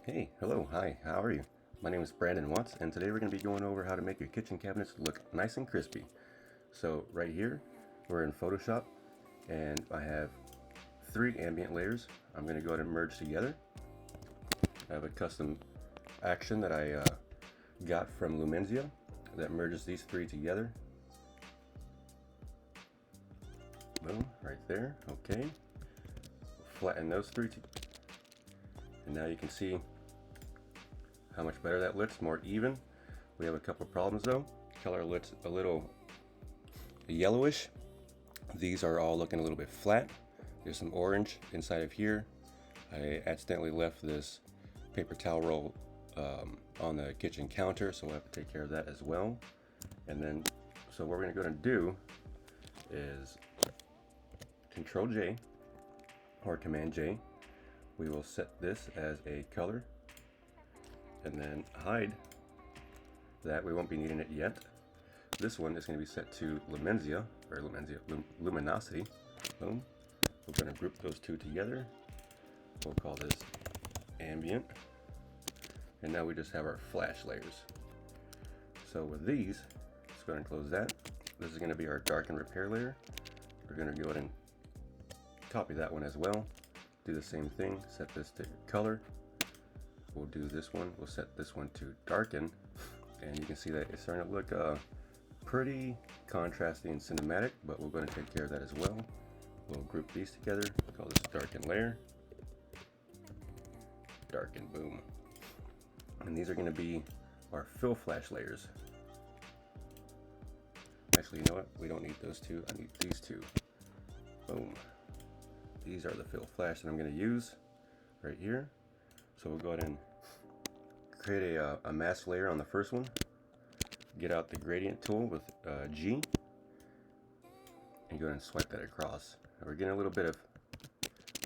Hey, hello, hi, how are you? My name is Brandon Watts, and today we're going to be going over how to make your kitchen cabinets look nice and crispy. So right here, we're in Photoshop, and I have 3 ambient layers. I'm going to go ahead and merge together. I have a custom action that I got from Luminar that merges these 3 together. Boom, right there, okay. Flatten those 3 and now you can see how much better that looks, more even. We have a couple of problems though. Color looks a little yellowish. These are all looking a little bit flat. There's some orange inside of here. I accidentally left this paper towel roll on the kitchen counter, so we'll have to take care of that as well. And then, so what we're going to do is Control J or Command J. We will set this as a color and then hide that. We won't be needing it yet. This one is going to be set to luminosity. Boom. We're going to group those 2 together. We'll call this ambient. And now we just have our flash layers. So with these, let's go ahead and close that. This is going to be our darken repair layer. We're going to go ahead and copy that one as well. Do the same thing, set this to color. We'll do this one, we'll set this one to darken, and you can see that it's starting to look pretty contrasty and cinematic, but we're going to take care of that as well. We'll group these together, call this darken layer, darken, boom. And these are going to be our fill flash layers. Actually, you know what? We don't need those 2, I need these 2. Boom. These are the fill flash that I'm going to use right here. So we'll go ahead and create a mask layer on the first one. Get out the gradient tool with G and go ahead and swipe that across. And we're getting a little bit of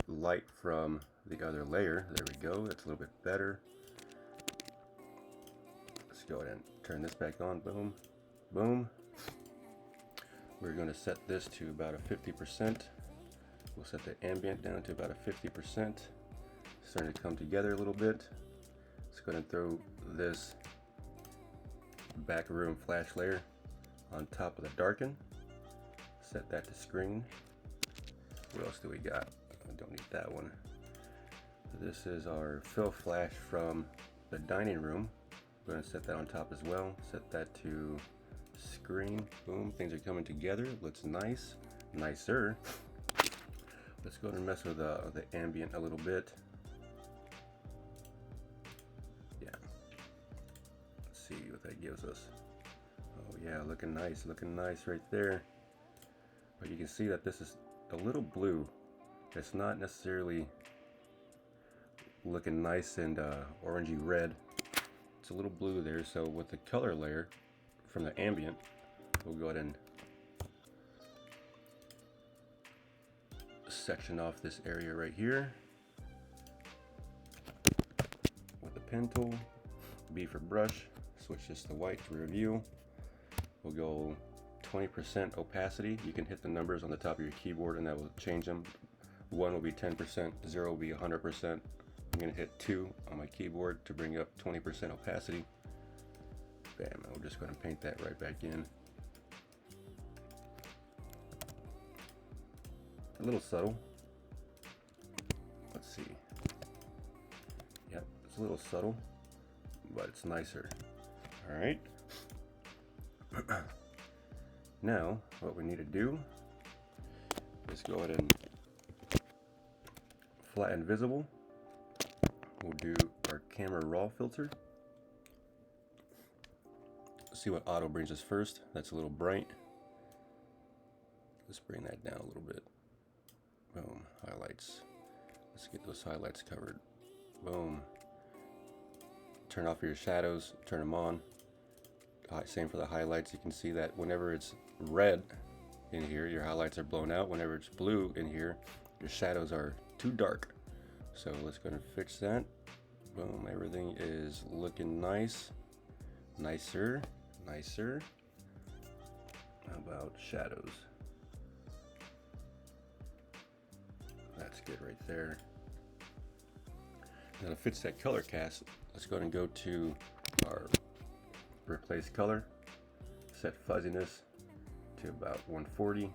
light from the other layer. There we go. That's a little bit better. Let's go ahead and turn this back on. Boom, boom. We're going to set this to about a 50%. We'll set the ambient down to about a 50%. Starting to come together a little bit. Let's go ahead and throw this back room flash layer on top of the darken. Set that to screen. What else do we got? I don't need that one. This is our fill flash from the dining room. We're going to set that on top as well. Set that to screen. Boom, things are coming together. Looks nice, nicer. Let's go ahead and mess with the ambient a little bit. Yeah. Let's see what that gives us. Oh yeah, looking nice right there. But you can see that this is a little blue. It's not necessarily looking nice and orangey red. It's a little blue there. So with the color layer from the ambient, we'll go ahead and section off this area right here with the pen tool. B for brush, switch this to white to review. We'll go 20% opacity. You can hit the numbers on the top of your keyboard and that will change them. 1 will be 10%, 0 will be 100%. I'm going to hit 2 on my keyboard to bring up 20% opacity. Bam, I'm just going to paint that right back in. A little subtle. Let's see. Yep, it's a little subtle, but it's nicer. All right. Now, what we need to do is go ahead and flatten visible. We'll do our camera raw filter. See what auto brings us first. That's a little bright. Let's bring that down a little bit. Boom, highlights. Let's get those highlights covered. Boom. Turn off your shadows, turn them on. Same for the highlights. You can see that whenever it's red in here, your highlights are blown out. Whenever it's blue in here, your shadows are too dark. So let's go ahead and fix that. Boom, everything is looking nice. Nicer, nicer. How about shadows? That's good right there. Now to fix that color cast, let's go ahead and go to our replace color, set fuzziness to about 140,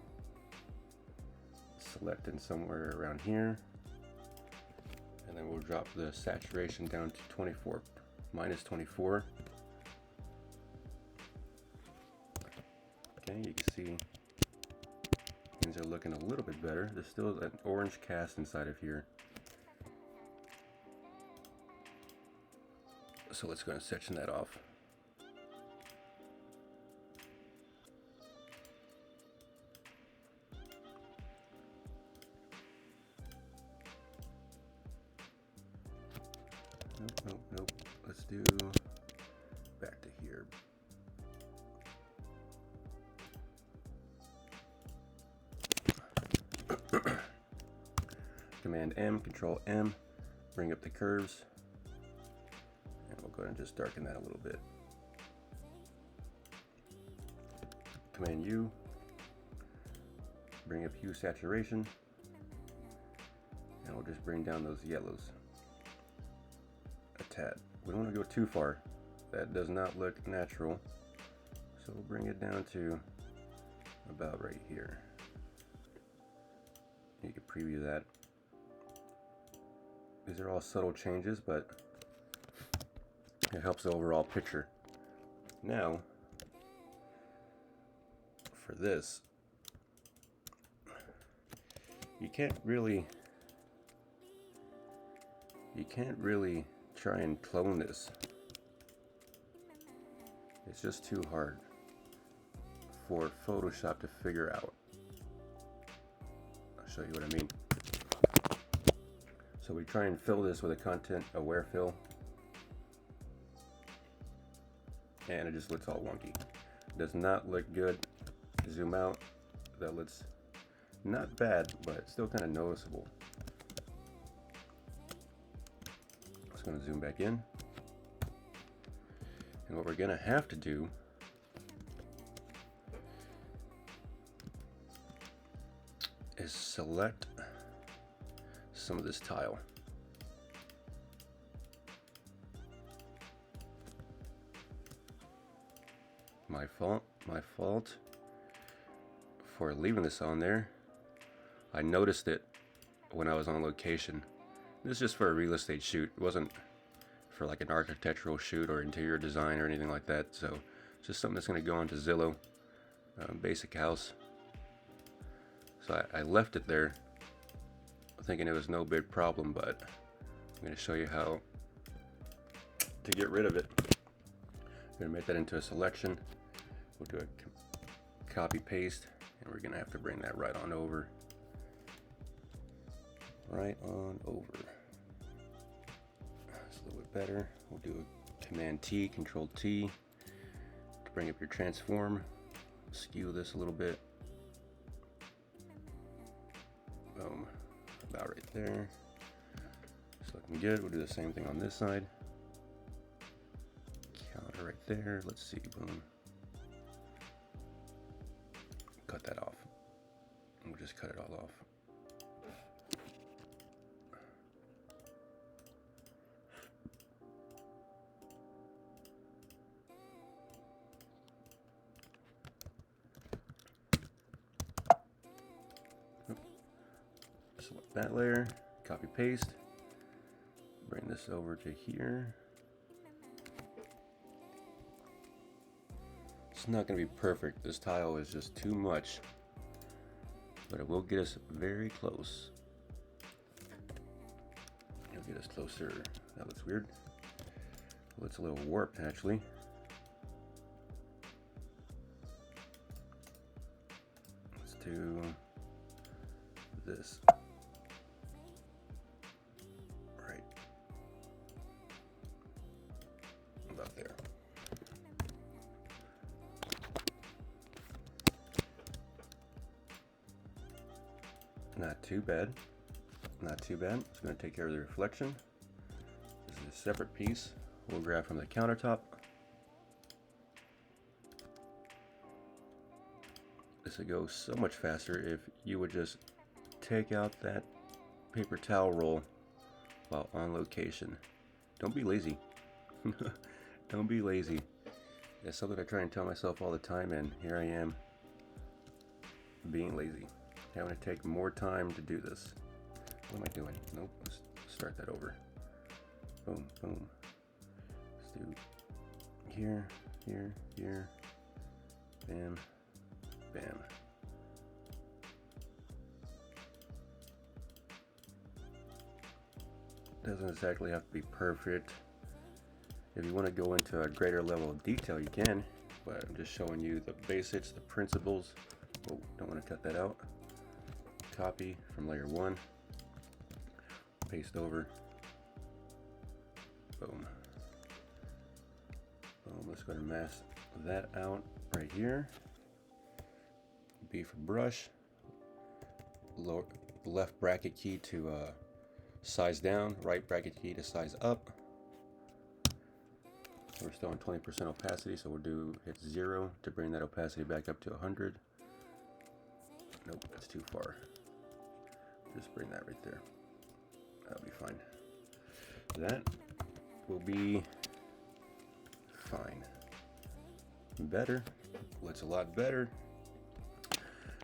select in somewhere around here, and then we'll drop the saturation down to 24, minus 24. Okay, you can see things are looking a little bit better. There's still an orange cast inside of here. So let's go and section that off. Nope. Let's do back to here. Command M, Control M, bring up the curves. And we'll go ahead and just darken that a little bit. Command U, bring up hue saturation. And we'll just bring down those yellows a tad. We don't want to go too far. That does not look natural. So we'll bring it down to about right here. You can preview that. These are all subtle changes, but it helps the overall picture. Now, for this, you can't really try and clone this. It's just too hard for Photoshop to figure out. I'll show you what I mean. So we try and fill this with a content aware fill, and it just looks all wonky. Does not look good. Zoom out. That looks not bad, but still kind of noticeable. Just going to zoom back in. And what we're going to have to do is select some of this tile. My fault for leaving this on there. I noticed it when I was on location. This is just for a real estate shoot. It wasn't for like an architectural shoot or interior design or anything like that. So it's just something that's going to go onto Zillow, basic house. So I left it there thinking it was no big problem, but I'm going to show you how to get rid of it. I'm going to make that into a selection. We'll do a copy paste, and we're going to have to bring that right on over. Right on over. That's a little bit better. We'll do a Command T, Control T to bring up your transform. Skew this a little bit. Boom. About right there. It's looking good. We'll do the same thing on this side. Counter right there. Let's see. Boom. Cut that off. We'll just cut it all off. Select that layer, copy paste, bring this over to here. It's not going to be perfect. This tile is just too much, but it will get us very close. It'll get us closer. That looks weird. Well, it's a little warped actually. Let's do this. Right about there. Not too bad. Not too bad. It's going to take care of the reflection. This is a separate piece. We'll grab from the countertop. This would go so much faster if you would just take out that paper towel roll while on location. Don't be lazy. Don't be lazy. It's something I try and tell myself all the time, and here I am being lazy. Having to take more time to do this. What am I doing? Nope, let's start that over. Boom, boom. Let's do here, here, here. Bam, bam. Doesn't exactly have to be perfect. If you want to go into a greater level of detail, you can, but I'm just showing you the basics, the principles. Oh, don't want to cut that out. Copy from layer 1, paste over, boom. Boom, let's go to mask that out right here. B for brush, lower, left bracket key to size down, right bracket key to size up. We're still on 20% opacity, so we'll hit 0 to bring that opacity back up to 100. Nope, that's too far. Just bring that right there. That'll be fine. That will be fine. Better. Looks a lot better.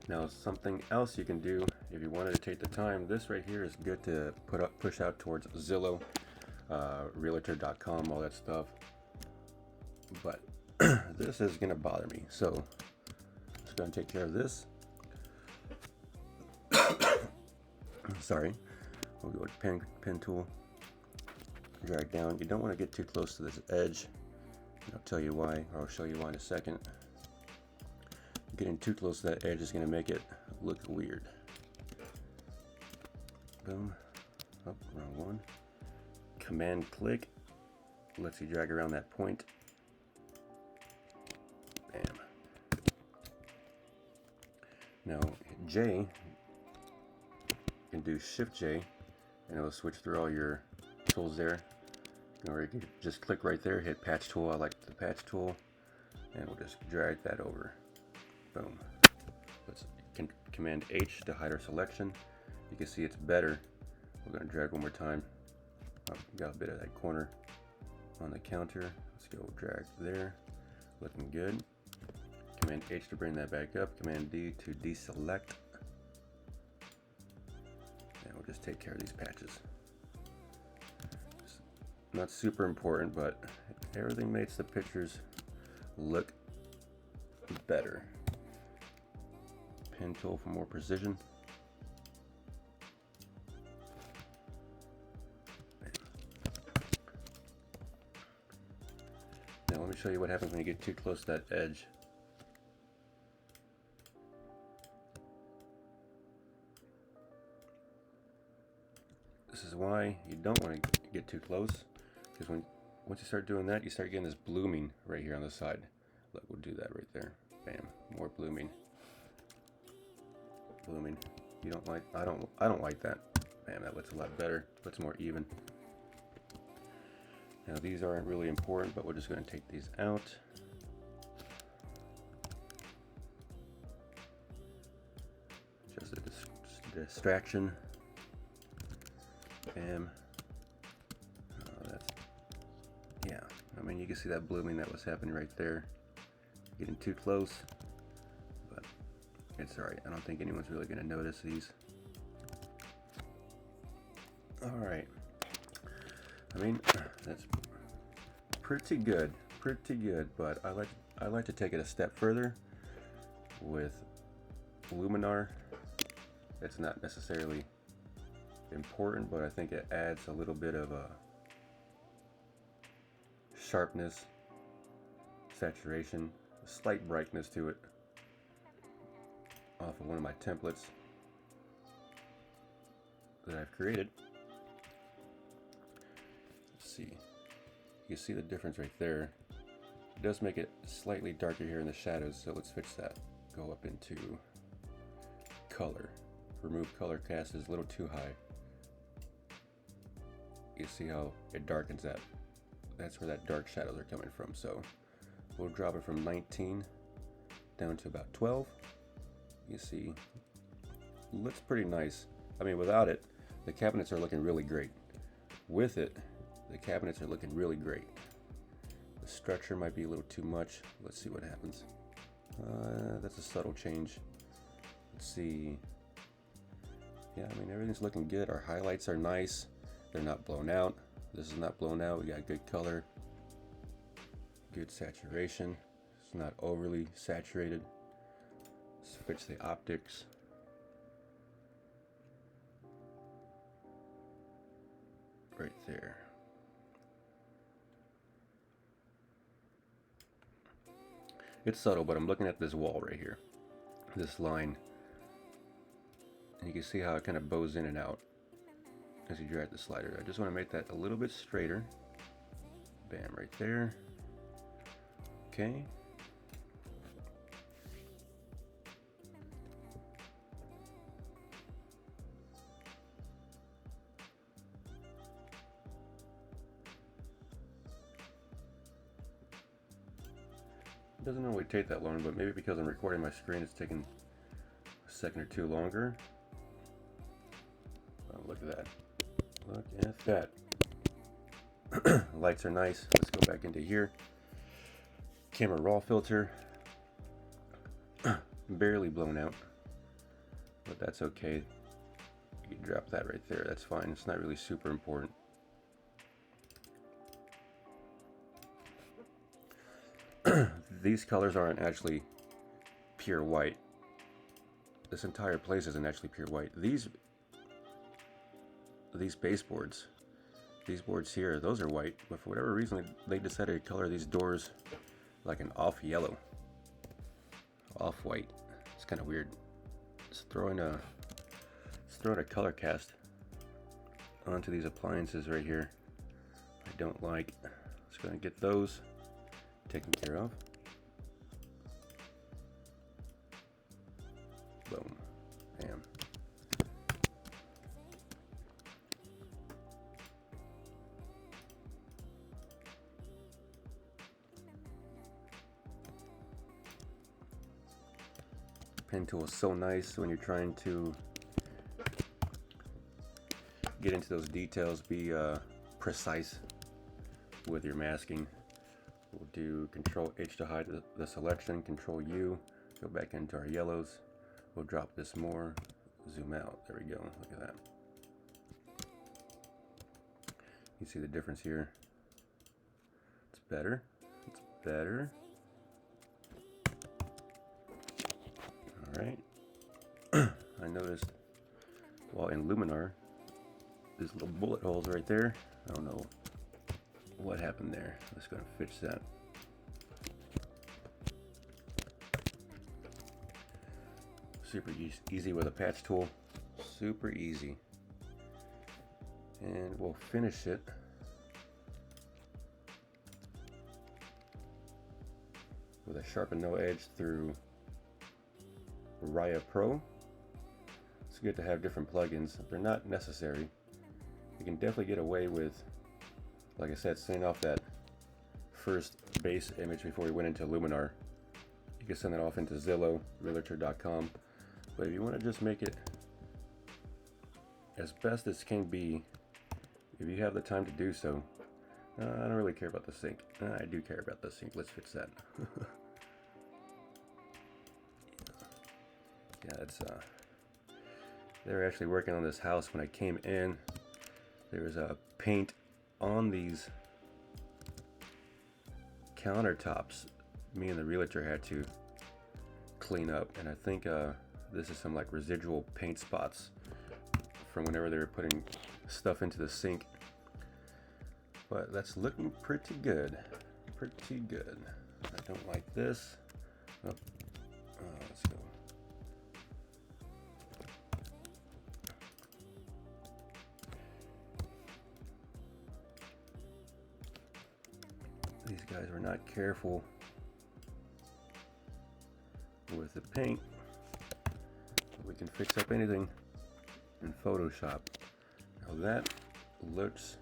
Now, something else you can do if you wanted to take the time. This right here is good to push out towards Zillow, Realtor.com, all that stuff. But this is gonna bother me, so just gonna take care of this. Sorry. We'll go with pen tool. Drag down. You don't want to get too close to this edge. I'll tell you why, or I'll show you why in a second. Getting too close to that edge is going to make it look weird. Boom. Oh, wrong one. Command click lets you drag around that point. Bam. Now J, you can do Shift J and it'll switch through all your tools there. Or you can just click right there, hit patch tool. I like the patch tool, and we'll just drag that over. Boom. Let's Command H to hide our selection. You can see it's better. We're going to drag one more time. Oh, got a bit of that corner on the counter. Let's go drag there. Looking good. Command H to bring that back up. Command D to deselect. And we'll just take care of these patches. It's not super important, but everything makes the pictures look better. Pen tool for more precision. Now let me show you what happens when you get too close to that edge. This is why you don't want to get too close, because once you start doing that, you start getting this blooming right here on the side. Look, we'll do that right there. Bam, more blooming. Blooming. You don't like? I don't like that. Man, that looks a lot better. Looks more even. Now these aren't really important, but we're just going to take these out. Just a distraction. Bam. Yeah. I mean, you can see that blooming that was happening right there. Getting too close, but it's alright. I don't think anyone's really going to notice these. Alright. I mean, that's pretty good, but I like to take it a step further with Luminar. It's not necessarily important, but I think it adds a little bit of a sharpness, saturation, a slight brightness to it off of one of my templates that I've created. Let's see. You can see the difference right there. It does make it slightly darker here in the shadows, so let's fix that. Go up into color. Remove color cast is a little too high. You see how it darkens that. That's where that dark shadows are coming from. So we'll drop it from 19 down to about 12. You see, looks pretty nice. I mean, without it, the cabinets are looking really great. with it, the cabinets are looking really great. The structure might be a little too much. Let's see what happens. That's a subtle change. Let's see. Yeah, I mean, everything's looking good. Our highlights are nice. They're not blown out. This is not blown out. We got good color, good saturation. It's not overly saturated. Switch the optics. Right there. It's subtle, but I'm looking at this wall right here, this line, and you can see how it kind of bows in and out as you drag the slider. I just want to make that a little bit straighter. Bam, right there. Okay. It doesn't normally take that long, but maybe because I'm recording my screen, it's taking a second or two longer. Oh, look at that. Look at that. Lights are nice. Let's go back into here. Camera raw filter. Barely blown out, but that's okay. You can drop that right there. That's fine. It's not really super important. These colors aren't actually pure white. This entire place isn't actually pure white. These baseboards, these boards here, those are white, but for whatever reason they decided to color these doors like an off yellow, off white. It's kind of weird. Let's throw in a color cast onto these appliances right here. I don't like. Just gonna get those taken care of. Boom. Bam. Pen tool is so nice when you're trying to get into those details, be precise with your masking. We'll do Control H to hide the selection, Control U, go back into our yellows. We'll drop this more, zoom out. There we go. Look at that. You see the difference here? It's better. It's better. All right. I noticed while in Luminar, these little bullet holes right there. I don't know what happened there. Let's go and fix that. Super easy with a patch tool. Super easy. And we'll finish it with a sharpen no edge through Raya Pro. It's good to have different plugins. They're not necessary. You can definitely get away with, like I said, sending off that first base image before we went into Luminar. You can send it off into Zillow, Realtor.com. But if you want to just make it as best as can be, if you have the time to do so, I don't really care about the sync. I do care about the sync. Let's fix that. Yeah, it's they were actually working on this house when I came in. There was a paint on these countertops me and the realtor had to clean up, and I think this is some like residual paint spots from whenever they were putting stuff into the sink. But that's looking pretty good. Pretty good. I don't like this. Oh, let's go. These guys were not careful with the paint. We can fix up anything in Photoshop. Now that looks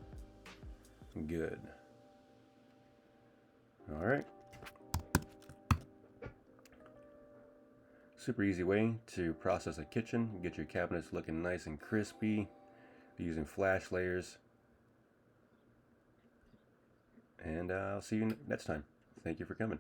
good. All right. Super easy way to process a kitchen. Get your cabinets looking nice and crispy using flash layers. and I'll see you next time. Thank you for coming.